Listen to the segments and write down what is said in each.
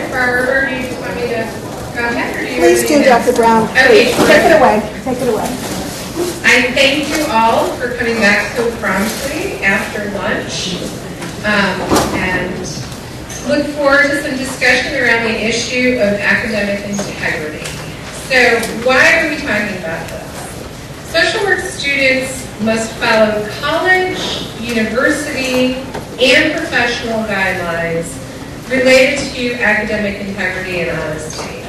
defer, or do you just want me to go ahead, or do you? Please do, Dr. Brown. Okay, Please. Take it away. Take it away. I thank you all for coming back so promptly after lunch, and look forward to some discussion around the issue of academic integrity. So why are we talking about this? Social work students must follow college, university, and professional guidelines related to academic integrity and honesty.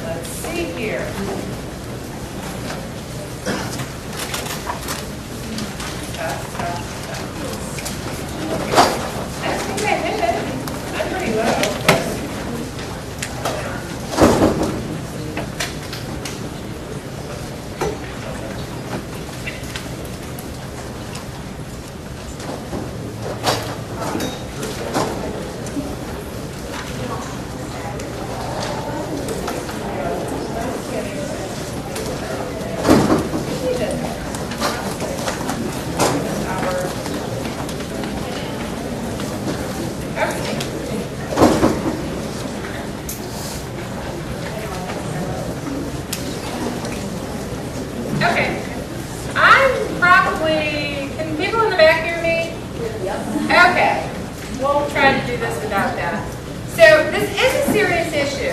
Let's see here. I think I hit it. I'm pretty low. Okay. I'm probably, can people in the back hear me? Okay. We'll try to do this without that. So this is a serious issue.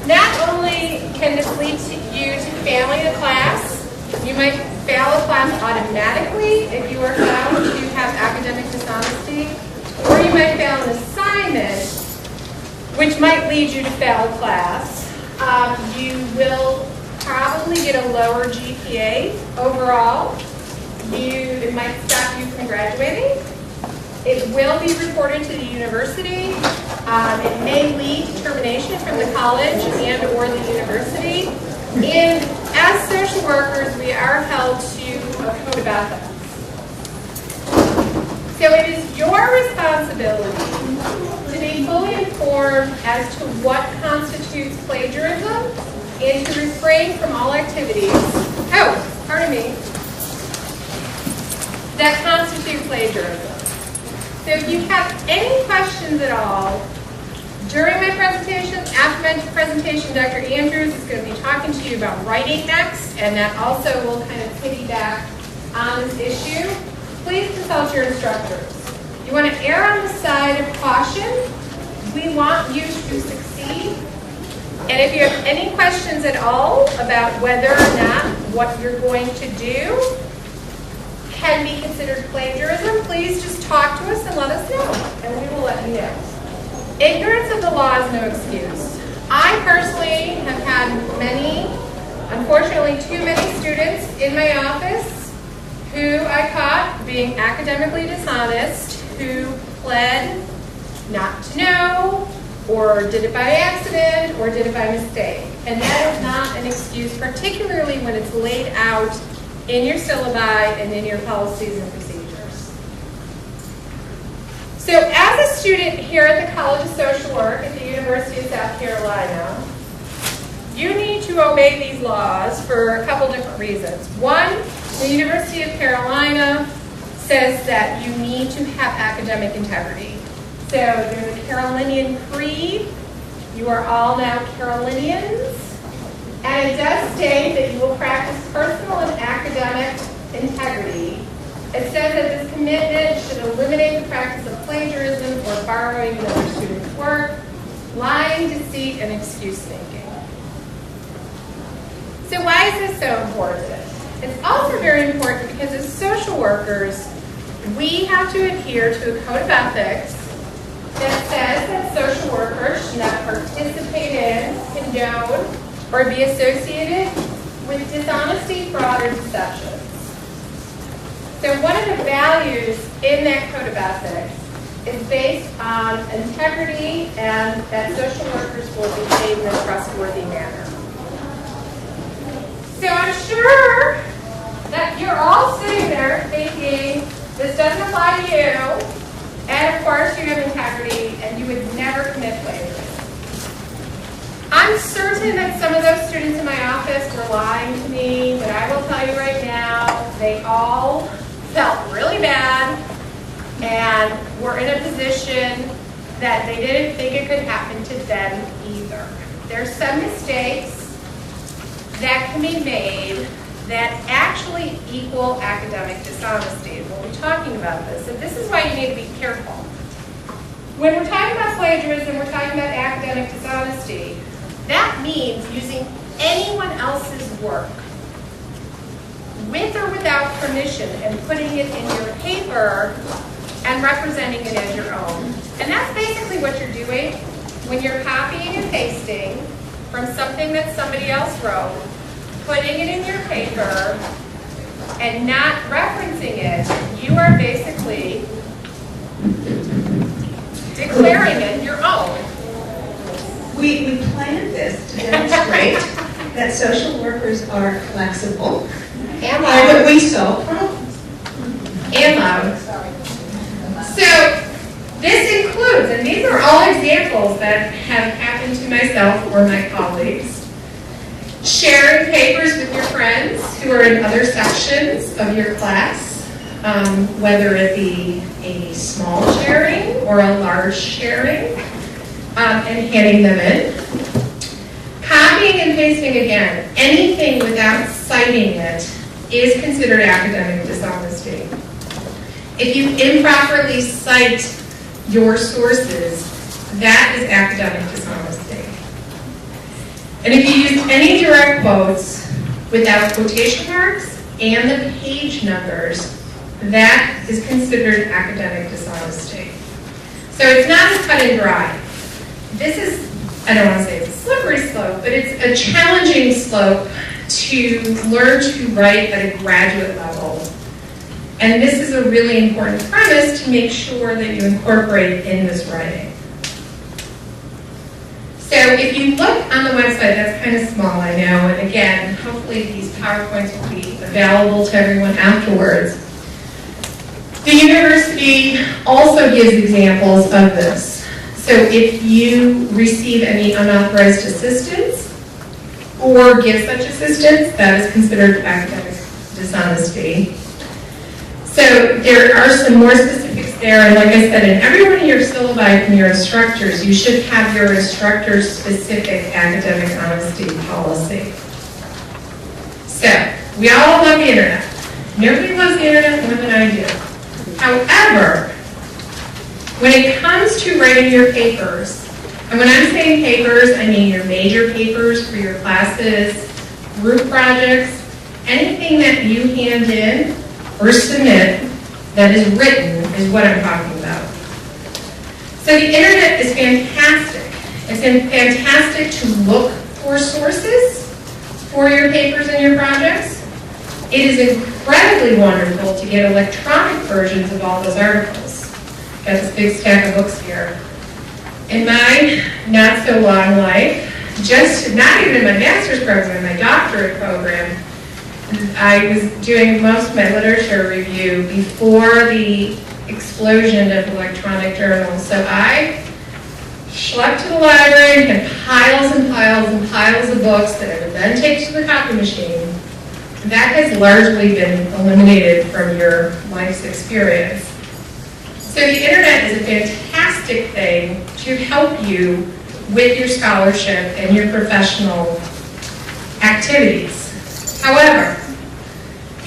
Not only can this lead to you to failing a class, you might fail a class automatically if you are found to have academic dishonesty, or you might fail an assignment, which might lead you to fail a class. You will probably get a lower GPA overall. It might stop you from graduating. It will be reported to the university. It may lead to termination from the college and or the university. And as social workers, we are held to a code of ethics. So it is your responsibility to be fully informed as to what constitutes plagiarism and to refrain from all activities, that constitute plagiarism. So if you have any questions at all during my presentation, after my presentation, Dr. Andrews is going to be talking to you about writing next, and that also will kind of piggyback on this issue. Please consult your instructors. You want to err on the side of caution. We want you to succeed. And if you have any questions at all about whether or not what you're going to do can be considered plagiarism, please just talk to us and let us know, and we will let you know. Ignorance of the law is no excuse. I personally have had unfortunately too many students in my office who I caught being academically dishonest, who pled not to know, or did it by accident, or did it by mistake. And that is not an excuse, particularly when it's laid out in your syllabi and in your policies and procedures. So as a student here at the College of Social Work at the University of South Carolina, you need to obey these laws for a couple different reasons. One, the University of Carolina says that you need to have academic integrity. So there's a Carolinian Creed. You are all now Carolinians. And it does state that you will practice personal and academic integrity. It says that this commitment should eliminate the practice of plagiarism or borrowing another student's work, lying, deceit, and excuse making. So why is this so important? It's also very important because as social workers, we have to adhere to a code of ethics that says that social workers should not participate in, condone, or be associated with dishonesty, fraud, or deception. So one of the values in that code of ethics is based on integrity and that social workers will behave in a trustworthy manner. So I'm sure that you're all sitting there thinking, this doesn't apply to you, and of course you have integrity, and you would never commit plagiarism. I'm certain that some of those students in my office were lying to me, but I will tell you right now, they all felt really bad were in a position that they didn't think it could happen to them either. There's some mistakes that can be made that actually equal academic dishonesty. We'll be talking about this, and this is why you need to be careful. When we're talking about plagiarism, we're talking about academic dishonesty. That means using anyone else's work, with or without permission, and putting it in your paper and representing it as your own. And that's basically what you're doing when you're copying and pasting from something that somebody else wrote, putting it in your paper, and not referencing it. You are basically declaring it your own. We planned this to demonstrate that social workers are flexible And and that we solve problems. And loud. So this includes, and these are all examples that have happened to myself or my colleagues, sharing papers with your friends who are in other sections of your class, whether it be a small sharing or a large sharing, and handing them in. Copying and pasting again, anything without citing it is considered academic dishonesty. If you improperly cite your sources, that is academic dishonesty. And if you use any direct quotes without quotation marks and the page numbers, that is considered academic dishonesty. So it's not as cut and dry. This is, I don't want to say it's a slippery slope, but it's a challenging slope to learn to write at a graduate level. And this is a really important premise to make sure that you incorporate in this writing. So if you look on the website, that's kind of small, I know, and again, hopefully these PowerPoints will be available to everyone afterwards. The university also gives examples of this. So if you receive any unauthorized assistance or give such assistance, that is considered academic dishonesty. So there are some more specifics there, and like I said, in every one of your syllabi from your instructors, you should have your instructor's specific academic honesty policy. So, we all love the internet. Nobody loves the internet more than I do. However, when it comes to writing your papers, and when I'm saying papers, I mean your major papers for your classes, group projects, anything that you hand in or submit that is written is what I'm talking about. So the internet is fantastic. It's fantastic to look for sources for your papers and your projects. It is incredibly wonderful to get electronic versions of all those articles. Got this big stack of books here. In my not so long life, just not even in my master's program, my doctorate program, I was doing most of my literature review before the explosion of electronic journals. So I schlepped to the library and had piles and piles and piles of books that I would then take to the copy machine. That has largely been eliminated from your life's experience. So the internet is a fantastic thing to help you with your scholarship and your professional activities. However,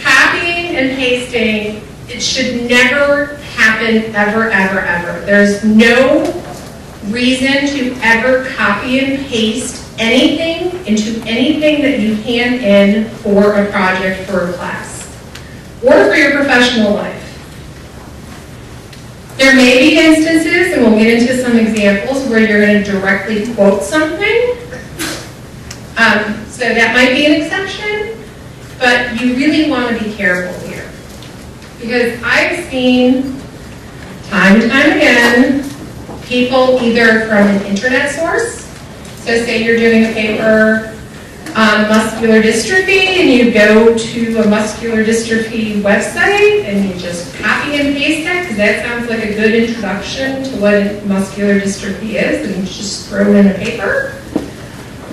copying and pasting, it should never happen ever, ever, ever. There's no reason to ever copy and paste anything into anything that you hand in for a project for a class or for your professional life. There may be instances, and we'll get into some examples, where you're going to directly quote something. So that might be an exception, but you really want to be careful here. Because I've seen, time and time again, people either from an internet source, so say you're doing a paper on muscular dystrophy, and you go to a muscular dystrophy website, and you just copy and paste it, because that sounds like a good introduction to what muscular dystrophy is, and you just throw it in a paper.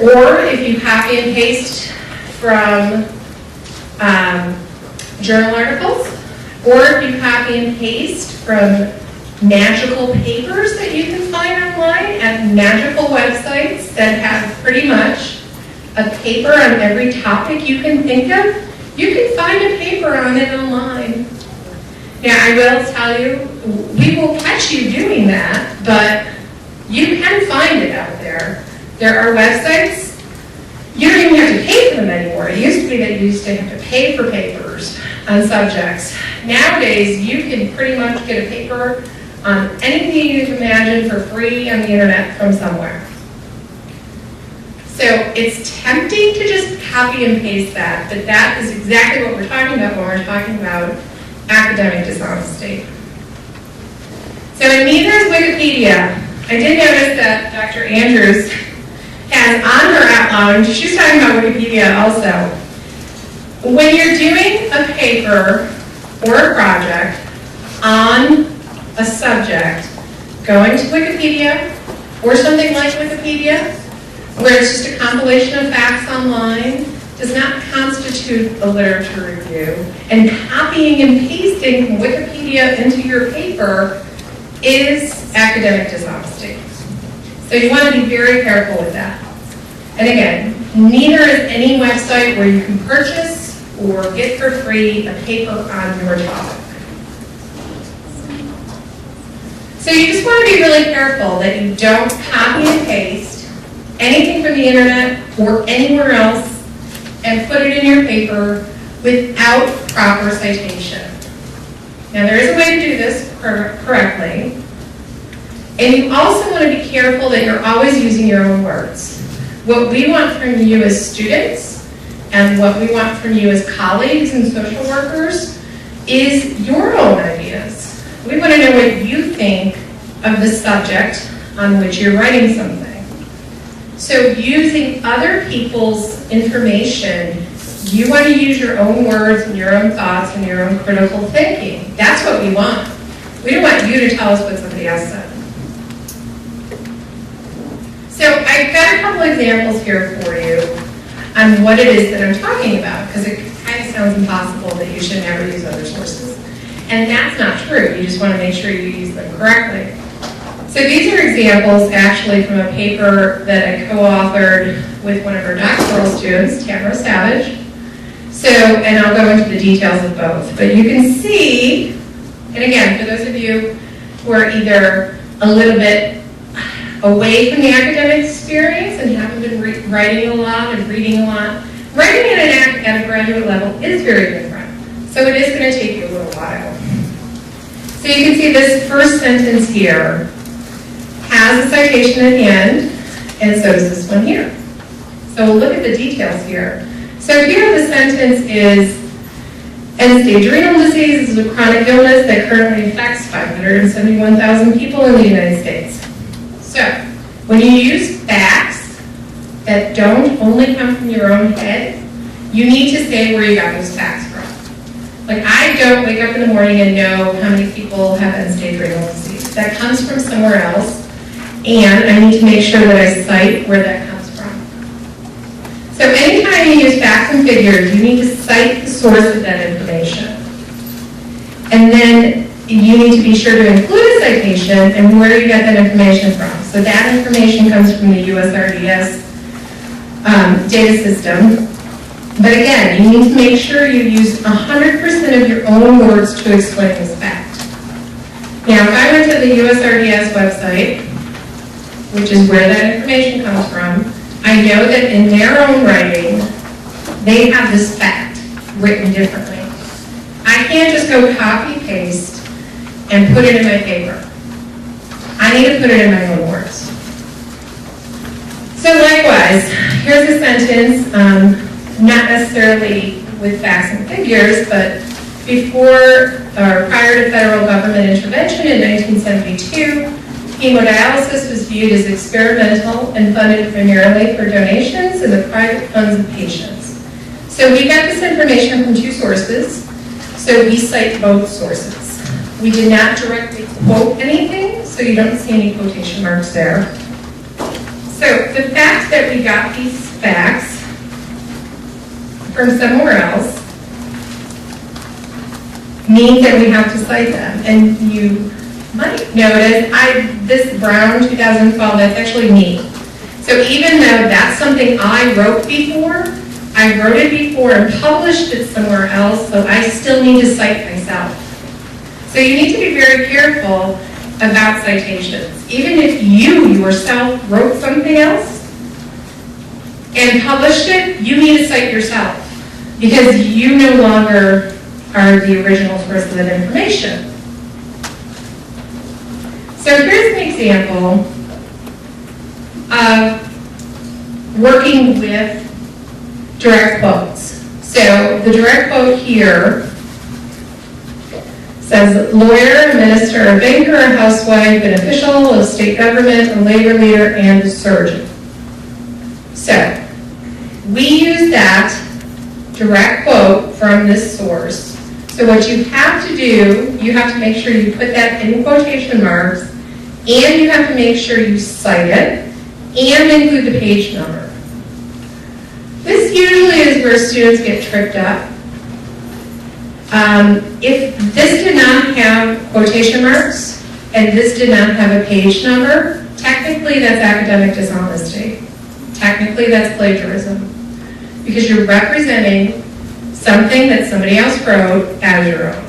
Or if you copy and paste from journal articles, or if you copy and paste from magical papers that you can find online at magical websites that have pretty much a paper on every topic you can think of. You can find a paper on it online. Now, I will tell you, we will catch you doing that, but you can find it out there. There are websites. You don't even have to pay for them anymore. It used to be that you used to have to pay for papers on subjects. Nowadays, you can pretty much get a paper on anything you can imagine for free on the internet from somewhere. So it's tempting to just copy and paste that, but that is exactly what we're talking about when we're talking about academic dishonesty. So in neither is Wikipedia. I did notice that Dr. Andrews has on her outline, she's talking about Wikipedia also. When you're doing a paper or a project on a subject, going to Wikipedia or something like Wikipedia, where it's just a compilation of facts online, does not constitute a literature review. And copying and pasting from Wikipedia into your paper is academic dishonesty. So you want to be very careful with that. And again, neither is any website where you can purchase or get for free a paper on your topic. So you just want to be really careful that you don't copy and paste anything from the internet or anywhere else and put it in your paper without proper citation. Now there is a way to do this correctly. And you also want to be careful that you're always using your own words. What we want from you as students and what we want from you as colleagues and social workers is your own ideas. We want to know what you think of the subject on which you're writing something. So using other people's information, you want to use your own words and your own thoughts and your own critical thinking. That's what we want. We don't want you to tell us what somebody else said. So I've got a couple examples here for you on what it is that I'm talking about, because it kind of sounds impossible that you should never use other sources. And that's not true. You just want to make sure you use them correctly. So these are examples actually from a paper that I co-authored with one of our doctoral students, Tamara Savage. So, and I'll go into the details of both. But you can see, and again, for those of you who are either a little bit away from the academic experience and haven't been writing a lot and reading a lot, writing at a graduate level is very different. So it is going to take you a little while. So you can see this first sentence here has a citation at the end, and so does this one here. So we'll look at the details here. So here the sentence is, end-stage renal disease is a chronic illness that currently affects 571,000 people in the United States. So when you use facts that don't only come from your own head, you need to say where you got those facts from. Like, I don't wake up in the morning and know how many people have end-stage renal disease. That comes from somewhere else, and I need to make sure that I cite where that comes from. So anytime you use facts and figures, you need to cite the source of that information. And then you need to be sure to include a citation and where you got that information from. So that information comes from the USRDS data system. But again, you need to make sure you use 100% of your own words to explain this fact. Now, if I went to the USRDS website, which is where that information comes from, I know that in their own writing, they have this fact written differently. I can't just go copy-paste and put it in my paper. I need to put it in my own words. So likewise, here's a sentence, not necessarily with facts and figures, but before or prior to federal government intervention in 1972, hemodialysis was viewed as experimental and funded primarily for donations and the private funds of patients. So we got this information from two sources, so we cite both sources. We did not directly quote anything, so you don't see any quotation marks there. So the fact that we got these facts from somewhere else means that we have to cite them. And you might notice, this brown 2012, that's actually me. So even though that's something I wrote before and published it somewhere else, so I still need to cite myself. So you need to be very careful about citations. Even if you yourself wrote something else and published it, you need to cite yourself because you no longer are the original source of that information. So here's an example of working with direct quotes. So the direct quote here says, lawyer, a minister, a banker, a housewife, an official, a state government, a labor leader, and a surgeon. So we use that direct quote from this source. So what you have to do, you have to make sure you put that in quotation marks, and you have to make sure you cite it, and include the page number. This usually is where students get tripped up. If this did not have quotation marks, and this did not have a page number, technically that's academic dishonesty. Technically that's plagiarism. Because you're representing something that somebody else wrote as your own.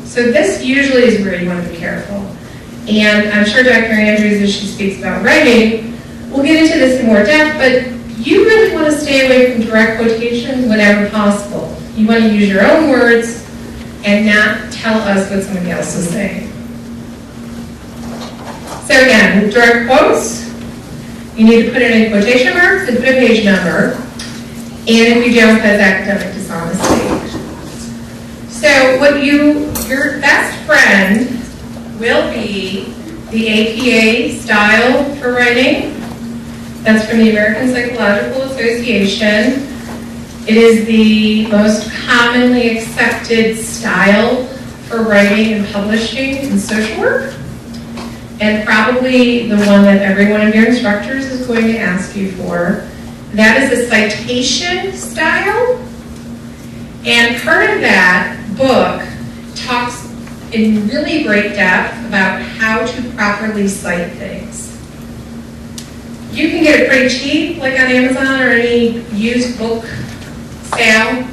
So this usually is where you want to be careful. And I'm sure Dr. Andrews, as she speaks about writing, will get into this in more depth, but you really want to stay away from direct quotations whenever possible. You want to use your own words and not tell us what somebody else is saying. So again, with direct quotes, you need to put it in quotation marks and put a page number. And if you don't, that's academic dishonesty. So what your best friend will be the APA style for writing. That's from the American Psychological Association. It is the most commonly accepted style for writing and publishing in social work, and probably the one that every one of your instructors is going to ask you for. That is a citation style, and part of that book talks in really great depth about how to properly cite things. You can get it pretty cheap, like on Amazon or any used book sale.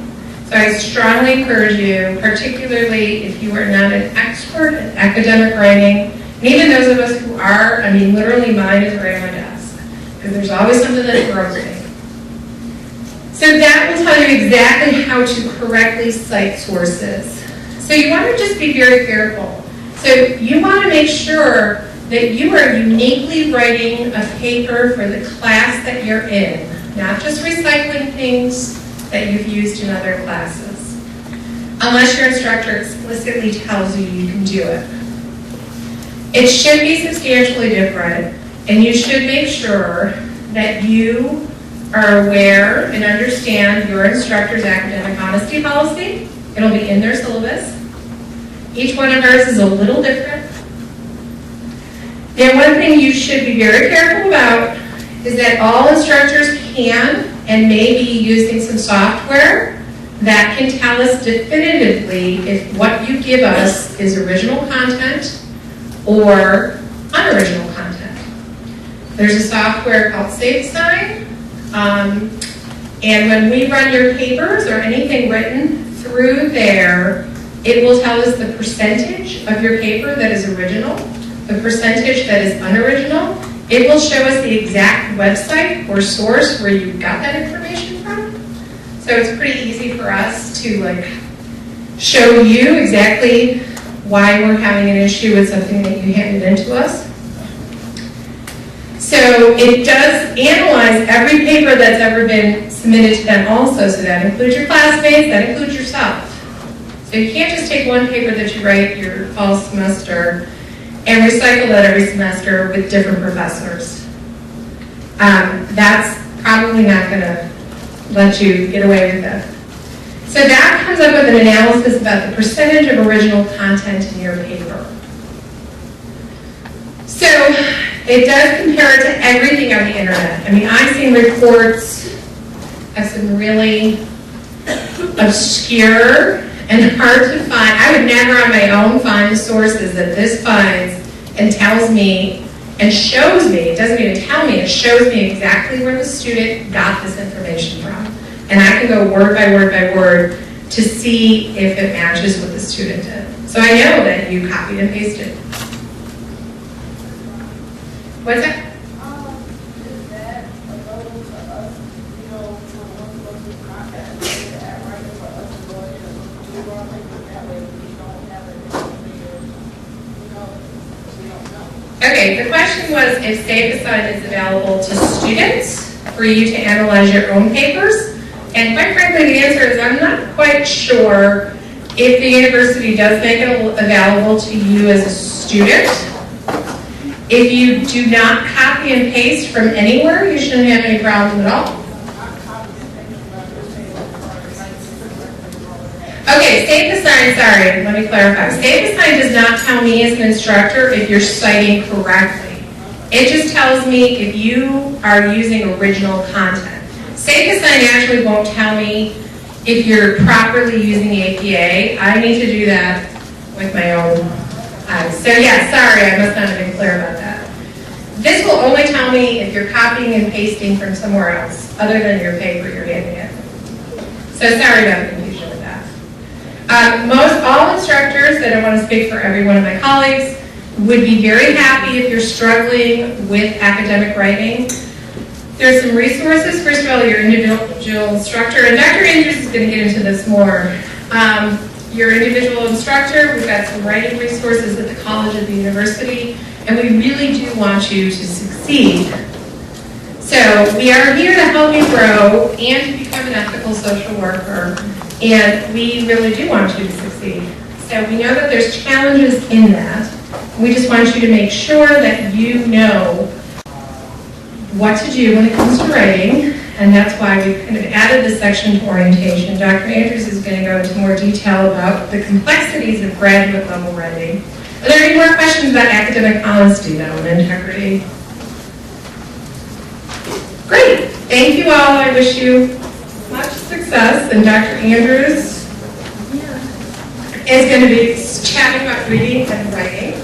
So I strongly encourage you, particularly if you are not an expert in academic writing, and even those of us who are, I mean, literally mine is right on my desk, because there's always something that throws me. So that will tell you exactly how to correctly cite sources. So you want to just be very careful. So you want to make sure that you are uniquely writing a paper for the class that you're in, not just recycling things that you've used in other classes, unless your instructor explicitly tells you you can do it. It should be substantially different, and you should make sure that you are aware and understand your instructor's academic honesty policy. It'll be in their syllabus. Each one of ours is a little different. Now, one thing you should be very careful about is that all instructors can and may be using some software that can tell us definitively if what you give us is original content or unoriginal content. There's a software called Cite, and when we run your papers or anything written through there, it will tell us the percentage of your paper that is original, the percentage that is unoriginal. It will show us the exact website or source where you got that information from. So it's pretty easy for us to show you exactly why we're having an issue with something that you handed in to us. So it does analyze every paper that's ever been submitted to them also, so that includes your classmates, that includes yourself. So you can't just take one paper that you write your fall semester and recycle that every semester with different professors. That's probably not going to let you get away with it. So that comes up with an analysis about the percentage of original content in your paper. So it does compare it to everything on the internet. I mean, I've seen reports of some really obscure and hard to find. I would never on my own find sources that this finds and tells me and shows me, it doesn't even tell me, it shows me exactly where the student got this information from. And I can go word by word by word to see if it matches what the student did. So I know that you copied and pasted. What's that? Is that available to us, for one of us who's not that good at writing, for us to go ahead and look through our papers that way we don't have it there, we don't know. Okay, the question was if Save Assign is available to students for you to analyze your own papers. And quite frankly, the answer is I'm not quite sure if the university does make it available to you as a student. If you do not copy and paste from anywhere, you shouldn't have any problem at all. Okay, Save Assign, sorry, let me clarify. Save Assign does not tell me as an instructor if you're citing correctly. It just tells me if you are using original content. Save Assign actually won't tell me if you're properly using the APA. I need to do that with my own eyes. So yeah, sorry, I must not have been clear about that. This will only tell me if you're copying and pasting from somewhere else, other than your paper you're handing in. So sorry about the confusion with that. All instructors, and I want to speak for every one of my colleagues, would be very happy if you're struggling with academic writing. There's some resources. First of all, your individual instructor, and Dr. Andrews is going to get into this more. Your individual instructor, we've got some writing resources at the college or the university, and we really do want you to succeed. So we are here to help you grow and to become an ethical social worker, and we really do want you to succeed. So we know that there's challenges in that. We just want you to make sure that you know what to do when it comes to writing, and that's why we've kind of added this section to orientation. Dr. Andrews is going to go into more detail about the complexities of graduate level writing. Are there any more questions about academic honesty, though, and integrity? Great. Thank you all. I wish you much success, and Dr. Andrews is going to be chatting about reading and writing.